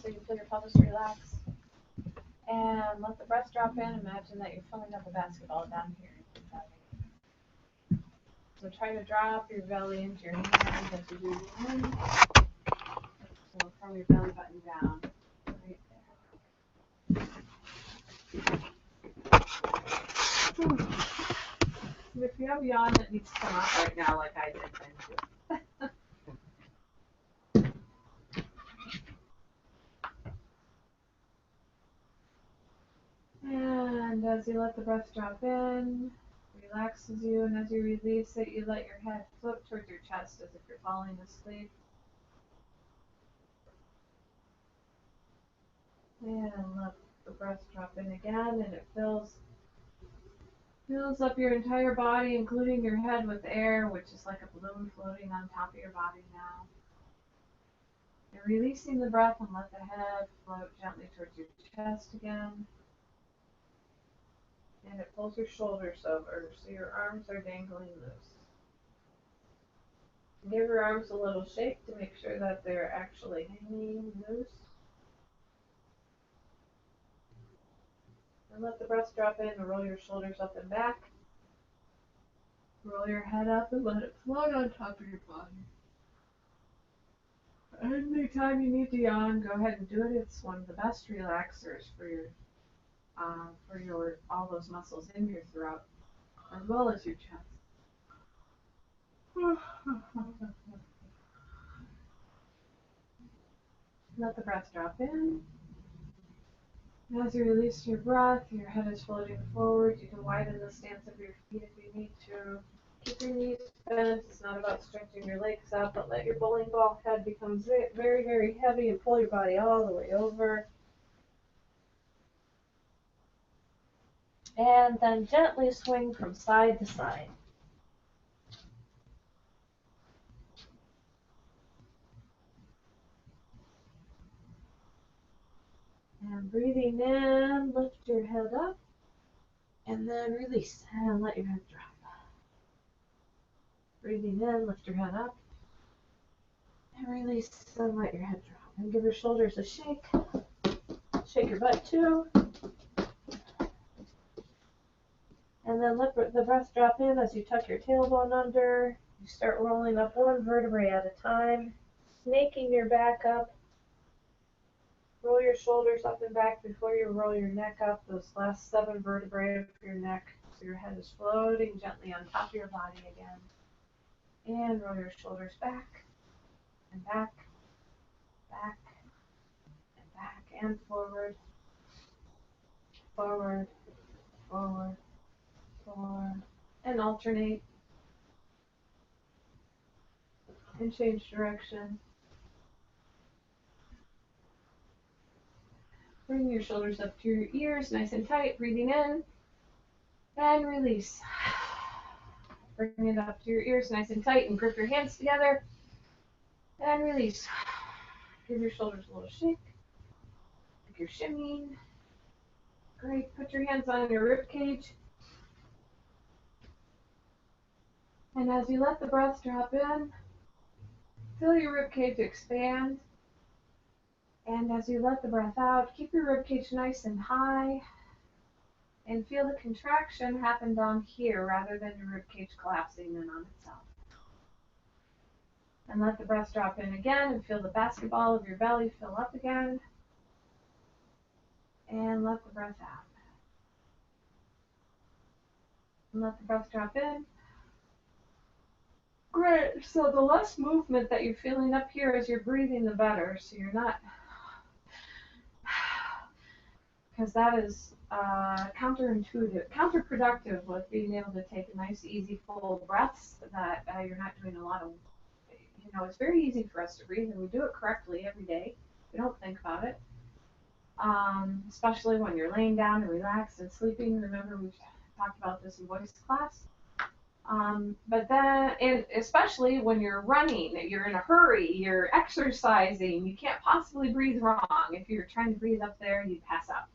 so you feel your pelvis relax. And let the breath drop in. Imagine that you're filling up a basketball down here. So try to drop your belly into your hands as you breathe in. So from your belly button down, right there. If you have a yawn that needs to come out right now, like I did, then do. And as you let the breath drop in, relaxes you, and as you release it, you let your head float towards your chest as if you're falling asleep. And let the breath drop in again, and it fills up your entire body, including your head with air, which is like a balloon floating on top of your body now. You're releasing the breath and let the head float gently towards your chest again. And it pulls your shoulders over, so your arms are dangling loose. Give your arms a little shake to make sure that they're actually hanging loose. And let the breath drop in and roll your shoulders up and back. Roll your head up and let it float on top of your body. Anytime you need to yawn, go ahead and do it. It's one of the best relaxers for your all those muscles in your throat, as well as your chest. Let the breath drop in. And as you release your breath, your head is floating forward. You can widen the stance of your feet if you need to. Keep your knees bent. It's not about stretching your legs out, but let your bowling ball head become very, very heavy and pull your body all the way over. And then gently swing from side to side. And breathing in, lift your head up. And then release and let your head drop. Breathing in, lift your head up. And release and let your head drop. And give your shoulders a shake. Shake your butt too. And then let the breath drop in as you tuck your tailbone under. You start rolling up one vertebrae at a time, snaking your back up. Roll your shoulders up and back before you roll your neck up, those last 7 vertebrae of your neck, so your head is floating gently on top of your body again. And roll your shoulders back, and back, back, and back, and forward, forward, forward, forward, and alternate, and change direction. Bring your shoulders up to your ears, nice and tight, breathing in, and release. Bring it up to your ears, nice and tight, and grip your hands together, and release. Give your shoulders a little shake, like you're shimmying. Great, put your hands on your rib cage. And as you let the breath drop in, feel your rib cage expand. And as you let the breath out, keep your ribcage nice and high, and feel the contraction happen down here rather than your ribcage collapsing in on itself. And let the breath drop in again, and feel the basketball of your belly fill up again. And let the breath out. And let the breath drop in. Great, so the less movement that you're feeling up here as you're breathing, the better. So you're not, because that is counterproductive with being able to take nice, easy, full breaths that you're not doing a lot of, it's very easy for us to breathe, and we do it correctly every day. We don't think about it, especially when you're laying down and relaxed and sleeping. Remember, we've talked about this in voice class. But then, and especially when you're running, you're in a hurry, you're exercising, you can't possibly breathe wrong. If you're trying to breathe up there, you'd pass out.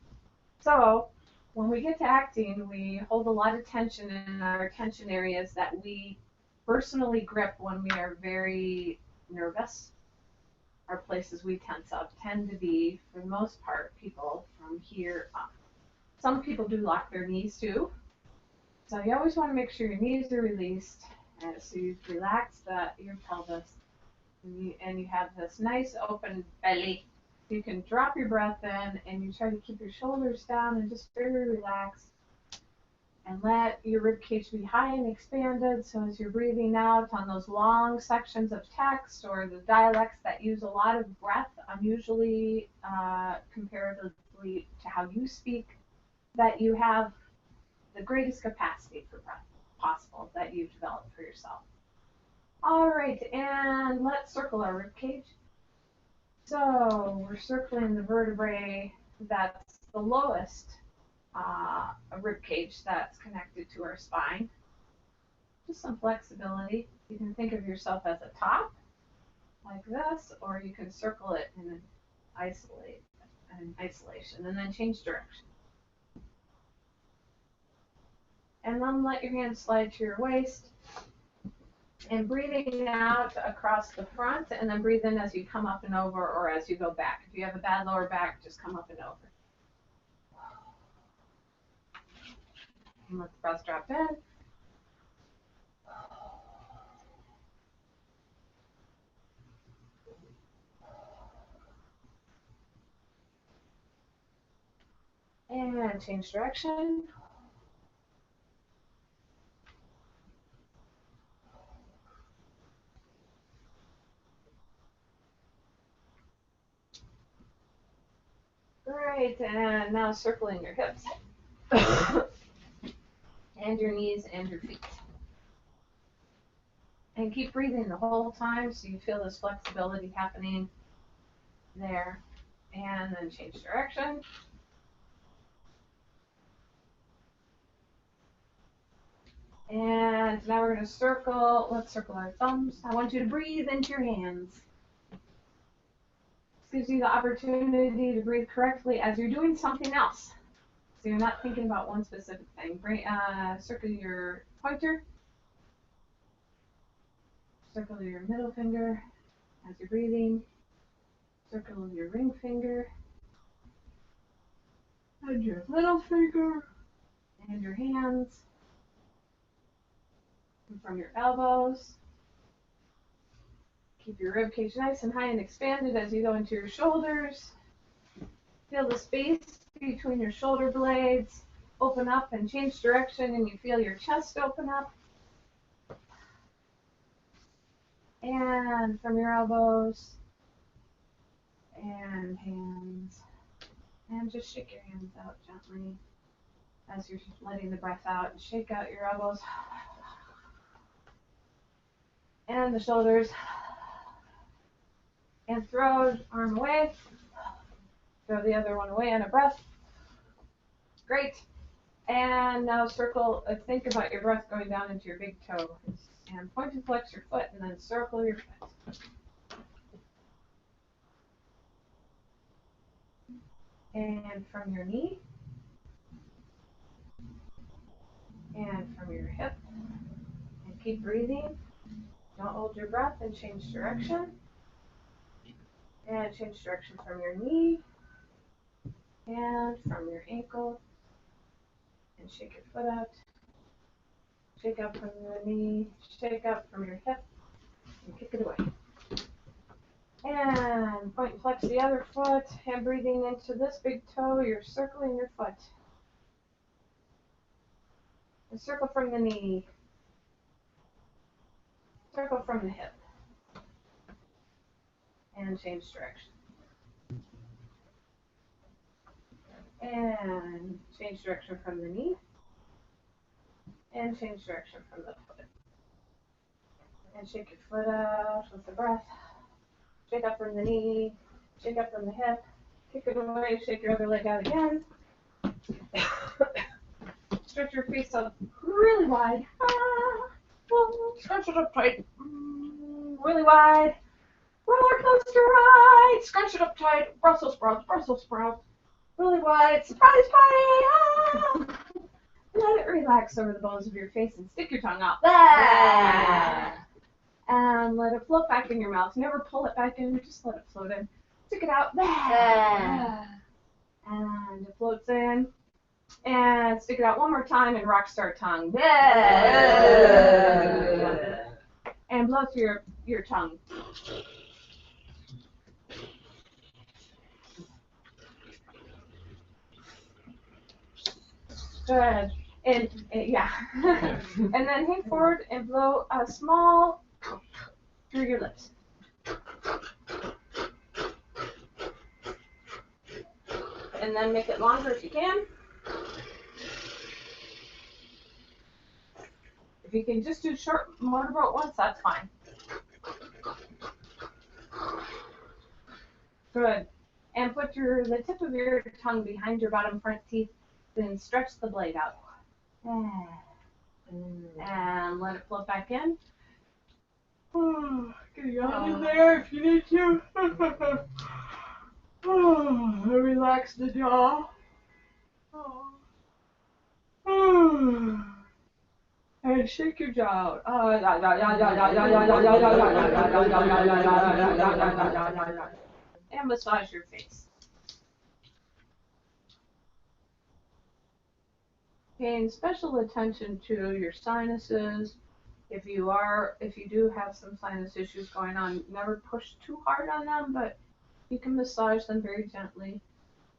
So when we get to acting, we hold a lot of tension in our tension areas that we personally grip when we are very nervous. are places we tense up tend to be, for the most part, people from here up. Some people do lock their knees too. So you always want to make sure your knees are released, and so you've relaxed your pelvis, and you have this nice open belly. You can drop your breath in, and you try to keep your shoulders down and just very relaxed. And let your rib cage be high and expanded, so as you're breathing out on those long sections of text or the dialects that use a lot of breath, unusually comparatively to how you speak, that you have the greatest capacity for breath possible that you've developed for yourself. All right, and let's circle our rib cage. So we're circling the vertebrae that's the lowest a rib cage that's connected to our spine. Just some flexibility. You can think of yourself as a top, like this, or you can circle it in isolation, and then change direction. And then let your hands slide to your waist, and breathing out across the front, and then breathe in as you come up and over, or as you go back. If you have a bad lower back, just come up and over. And let the breath drop in. And change direction. Great, and now circling your hips. And your knees and your feet. And keep breathing the whole time so you feel this flexibility happening there. And then change direction. And now we're going to circle. Let's circle our thumbs. I want you to breathe into your hands. This gives you the opportunity to breathe correctly as you're doing something else. So you're not thinking about one specific thing. Circle your pointer. Circle your middle finger as you're breathing. Circle your ring finger. And your little finger. And your hands. And from your elbows. Keep your rib cage nice and high and expanded as you go into your shoulders. Feel the space between your shoulder blades open up and change direction, and you feel your chest open up. And from your elbows and hands. And just shake your hands out gently as you're letting the breath out. And shake out your elbows. And the shoulders. And throw arm away. Throw the other one away on a breath. Great. And now circle, think about your breath going down into your big toe. And point and flex your foot, and then circle your foot. And from your knee. And from your hip. And keep breathing. Don't hold your breath, and change direction. And change direction from your knee. And from your ankle. And shake your foot out. Shake up from your knee. Shake up from your hip. And kick it away. And point and flex the other foot. And breathing into this big toe, you're circling your foot. And circle from the knee. Circle from the hip. And change direction. And change direction from the knee. And change direction from the foot. And shake your foot out with the breath. Shake up from the knee. Shake up from the hip. Kick it away. Shake your other leg out again. Stretch your face up really wide. Stretch it up tight. Really wide. Roller coaster ride. Scrunch it up tight. Brussels sprouts. Brussels sprouts. Really wide. Surprise party. Let it relax over the bones of your face and stick your tongue out. And let it float back in your mouth. Never pull it back in, just let it float in. Stick it out. And it floats in. And stick it out one more time and rock star tongue. And blow through your tongue. Good. And yeah. And then hang forward and blow a small through your lips. And then make it longer if you can. If you can just do short motorboat once, that's fine. Good. And put the tip of your tongue behind your bottom front teeth, then stretch the blade out. And let it float back in. Get a yawn in there if you need to. Relax the jaw. And shake your jaw out. And massage your face. Paying special attention to your sinuses. If you do have some sinus issues going on, never push too hard on them, but you can massage them very gently.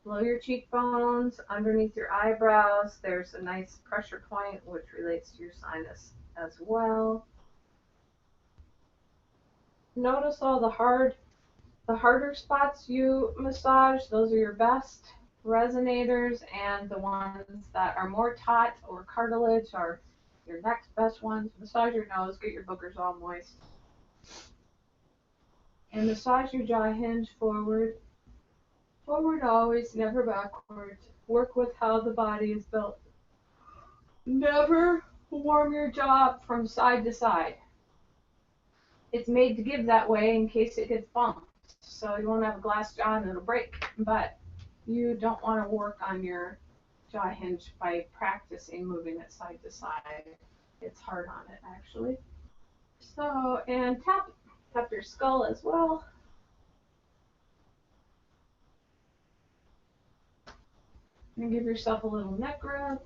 Below your cheekbones, underneath your eyebrows, there's a nice pressure point which relates to your sinus as well. Notice all the harder spots you massage. Those are your best resonators, and the ones that are more taut or cartilage are your next best ones. Massage your nose, get your boogers all moist. And massage your jaw hinge forward. Forward always, never backwards. Work with how the body is built. Never warm your jaw from side to side. It's made to give that way in case it gets bumped. So you won't have a glass jaw and it'll break. But you don't want to work on your jaw hinge by practicing moving it side to side. It's hard on it, actually. So, and tap your skull as well. And give yourself a little neck rub.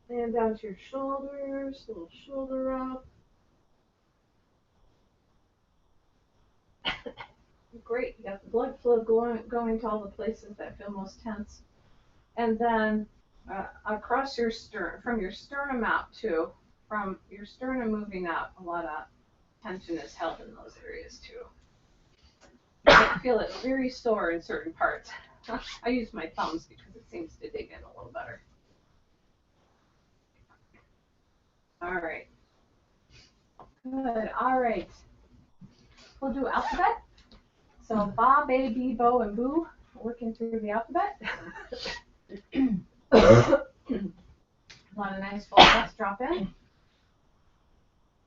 And down to your shoulders, a little shoulder rub. Great, you got the blood flow going to all the places that feel most tense. And then across your sternum, from your sternum out too, from your sternum moving up, a lot of tension is held in those areas too. I feel it very sore in certain parts. I use my thumbs because it seems to dig in a little better. All right. Good. All right. We'll do alphabet. So ba, ba, bee, bo, and boo, working through the alphabet. A lot of nice full breaths drop in.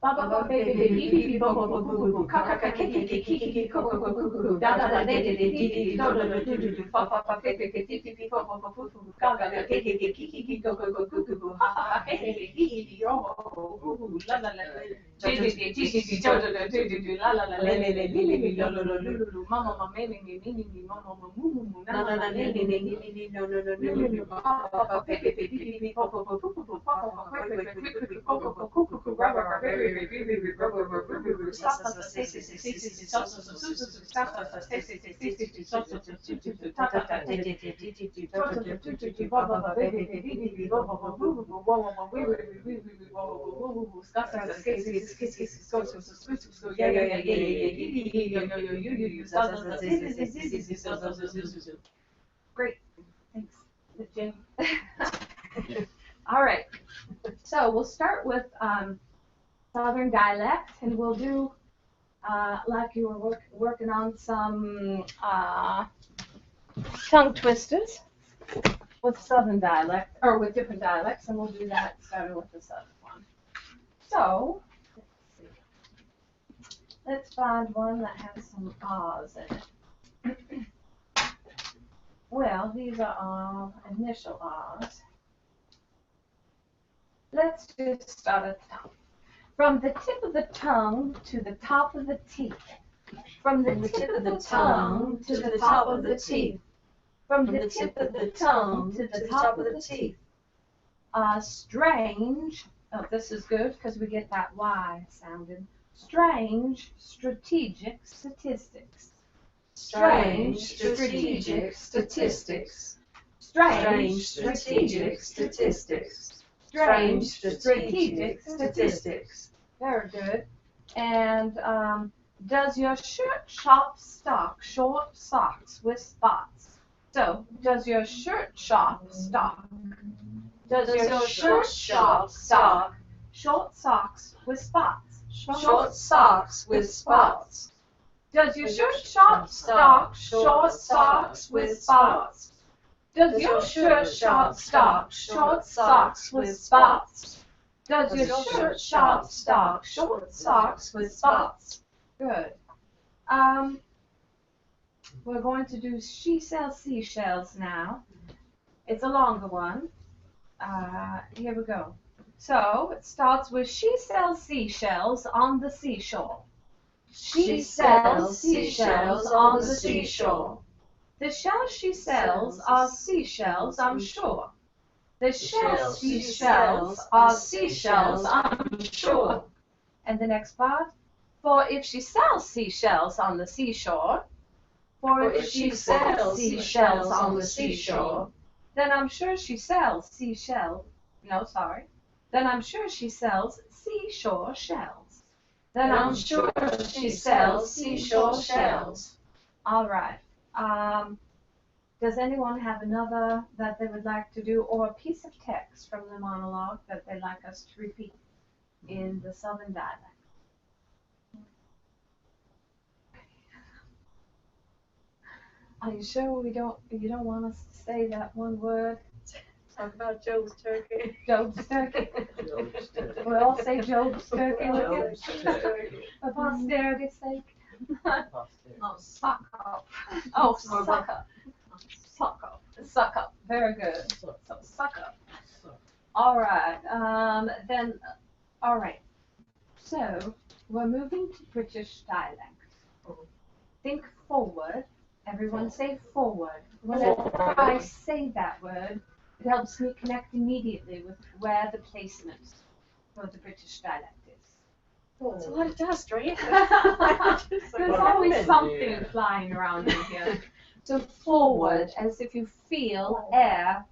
Ba, ba, ba, ba, ba, bee, bee, bee, bo, bo, bo, boo, boo, boo, ka, ka, ka, ki, ki, ki, ki, ki, ki, ko, ko, ko, ko, ko, da, da, da, de, de, de, di, di, di, do, do, do, do, do, do, fa, fa, fa, fi, fi, fi, ti, ti, fi, fo, fo, fo, fu, fu, ka, ka, ka, ki, ki, ki, ki, ki, ki, ko, ko, ko, ko, ko, ko, ha, ha, ha, he, he, he, he, he, he, oh, oh, oh, oh, la, la, la, di, di, di, di, di, di, do, do, do, do, do, do, la, la, la, le, le, le, li, li, li, lo, lo, lo, lu, lu, lu, ma, ma, ma, me, me, me, me, me, me, mo, mo, mo, mu, mu, mu, na, na, na, ne, ne, ne, ne, ne, ne, no, no, no, no, no, no, fa, fa, fa, fi, fi, fi, fi, fi, fi, fo, fo, fo, fu, fu, fu, fa, fa, fa, quick, quick, quick, quick, quick, ko, ko, ko, ko, ko, ko, ra, ra, ra, baby, baby, baby, ra, ra, ra, ra, ra, stop, stop, stay, stay, stay, stay, stay, stop, stop, stop, stop, stop, stop, stay, stay, stay, stay, stay, stop, stop, stop, stop, stop, ta, ta, ta, ti, ti, ti, ti, ti, ti, to, to, to, to, to, to, ba, ba, ba, baby, baby, baby, bo, bo, bo, boo, boo, boo, wo, wo, wo, wee, wee, wee, wee, wee, wo, wo, wo, wo, wo, ska, ska, ska, skis, skis, skis, skis, go, so, so, so, so, so, yeah, yeah, yeah, yeah, yeah, yeah, yeah, yo, yo, yo, you, you, sa, sa, sa, si, si, si, si, si, so, so, so, so, so, so. Great. Thanks, Jim. All right. So we'll start with Southern dialect, and we'll do like you were working on some tongue twisters with Southern dialect, or with different dialects, and we'll do that starting with the Southern one. So, let's find one that has some ahs in it. Well, these are all initial R's. Let's just start at the top. From the tip of the tongue to the top of the teeth. From the tip of the tongue to the top of the teeth. From the tip of the tongue to the top of the teeth. Strange. Oh, this is good because we get that Y sounded. Strange strategic statistics. Strange strategic statistics. Strange strategic statistics. Strange strategic statistics. Very good. And does your shirt shop stock short socks with spots? So, does your shirt shop stock? Does your shirt shop stock short socks with spots? Short socks with spots. Does your shirt shop stock short socks with spots? Does your shirt shop stock short socks with spots? Does your shirt shop stock short socks with spots? Good. We're going to do she sells seashells now. It's a longer one. Here we go. So it starts with she sells seashells on the seashore. She sells seashells on the seashore. The shells she sells are seashells, I'm sure. The shells she sells are seashells, I'm sure. And the next part, for if she sells seashells on the seashore, for if she sells seashells on the seashore, then I'm sure she sells then I'm sure she sells seashore shells. Then I'm sure she sells seashore shells. All right. Does anyone have another that they would like to do, or a piece of text from the monologue that they'd like us to repeat in the Southern dialect? Are you sure you don't want us to say that one word? Talk about Job's turkey. Job's turkey. Job's turkey. We'll all say Job's turkey with you, Job's turkey. for posterity's sake. Posterity. Oh, suck up. Oh, suck up. Suck up. Suck up. Very good. So suck up. All right. All right. So we're moving to British dialect. Think forward. Everyone say forward. Whenever I say that word, it helps me connect immediately with where the placement for the British dialect is. That's what it does, right? There's always something flying around in here. So forward, as if you feel air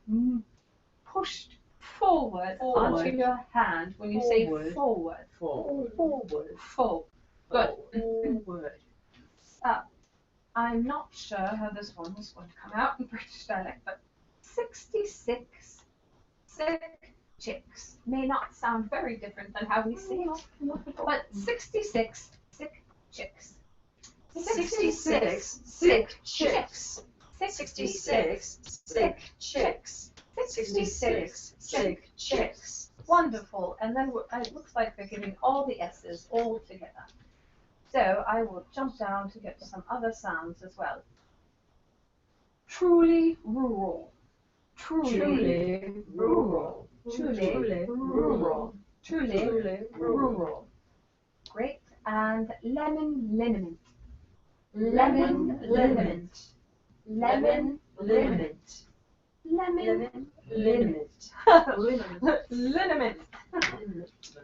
pushed forward onto your hand when you say forward. Forward. Full. Good. Forward. I'm not sure how this one is going to come out in British dialect, but 66 sick chicks may not sound very different than how we say it, but 66 sick chicks. 66 sick chicks. 66 sick chicks. 66 sick chicks. Wonderful. And then it looks like they're giving all the S's all together. So I will jump down to get some other sounds as well. Truly rural. Truly rural. Truly rural. Truly rural. Great. And lemon liniment. Lemon liniment. Lemon liniment. Lemon liniment. Liniment.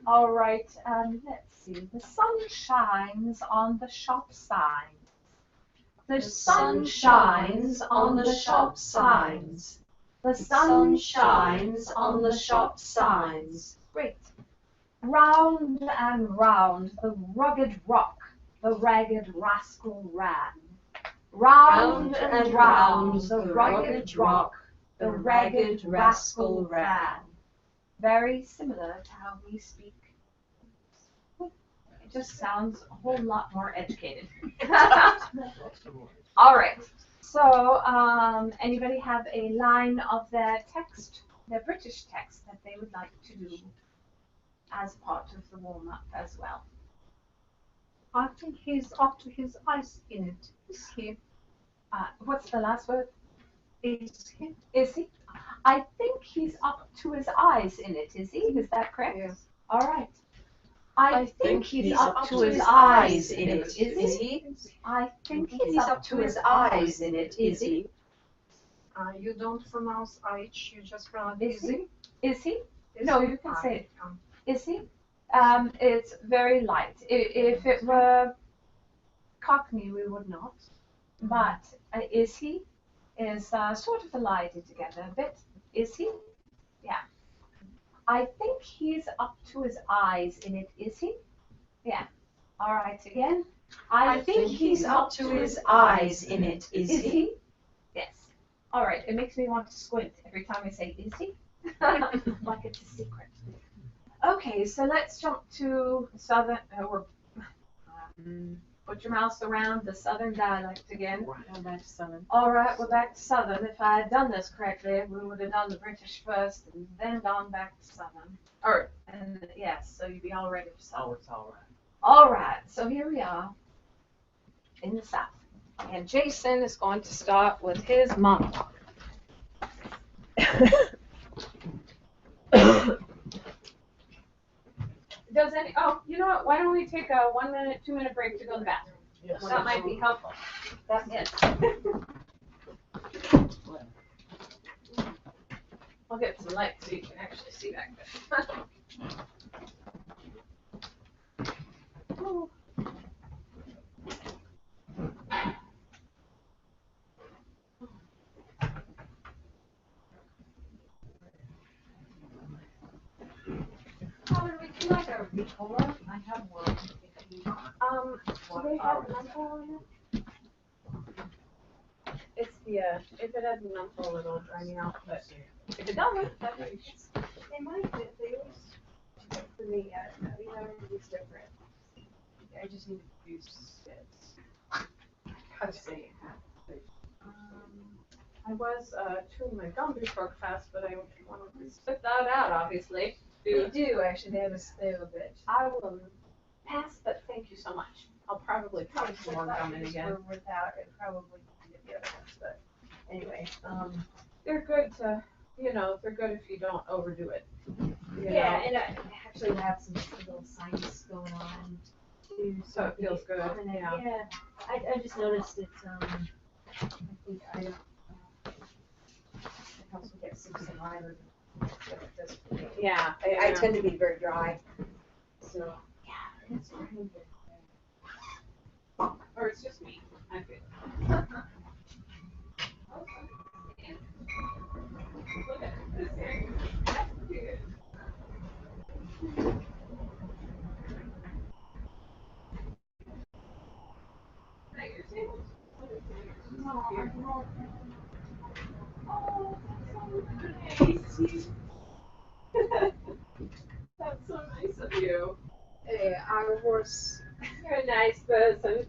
All right, let's see. The sun shines on the shop signs. The sun shines on the shop signs. The sun shines on the shop signs. Great. Round and round the rugged rock, the ragged rascal ran. Round and round the rugged rock, the ragged rascal ran. Very similar to how we speak. It just sounds a whole lot more educated. All right. So, anybody have a line of their text, their British text, that they would like to do as part of the warm-up as well? I think he's up to his eyes in it. Is he? What's the last word? Is he? Is he? I think he's up to his eyes in it, is he? Is that correct? Yes. All right. I think he's up to his eyes in it, is he? I think he's up to his eyes in it, is he? You don't pronounce H, you just pronounce Is easy. Is he? Is No, he? you can say it. Um, Is he? It's very light. If it were Cockney, we would not. But is he? Is sort of elided together a bit. Is he? Yeah. I think he's up to his eyes in it. Is he? Yeah. All right. Again. I think he's up to his eyes in it. Is he? Yes. All right. It makes me want to squint every time I say "is he," like it's a secret. Okay, so let's jump to southern. Put your mouse around the southern dialect again. Go back to 7. All right, we're back to southern. If I had done this correctly, we would have done the British first and then gone back to southern. And yes, so you'd be all ready for southern. Oh, it's all right. All right, so here we are in the south. And Jason is going to start with his monologue. You know what? Why don't we take a 1 minute, 2 minute break to go to the bathroom? Yes. That might be helpful. Yes. I'll get some light so you can actually see back there. Would you like a Ricola? I have one. Do they have menthol on it? It's if it has menthol, it'll dry me out, but if it doesn't, that's what They might, but they always, for me, everybody's different. I just need to do spits. How to say I was chewing my gum before class, but I wanted to spit that out, obviously. They do, actually, they have a bit. I will pass, but thank you so much. I'll probably put some more gum in again. Without, it probably get the other ones, but anyway, They're good to, they're good if you don't overdo it. yeah, and I actually have some little sinus going on too. So it feels good, And yeah. yeah, I just noticed that, I think I it helps me get some saliva. Yeah. I tend to be very dry, so. Yeah, it's very good. Or it's just me, I feel. Look at this thing. That's pretty good. Is that your table? No, I'm not. Oh, that's so nice. That's so nice of you. I was. You're a nice person.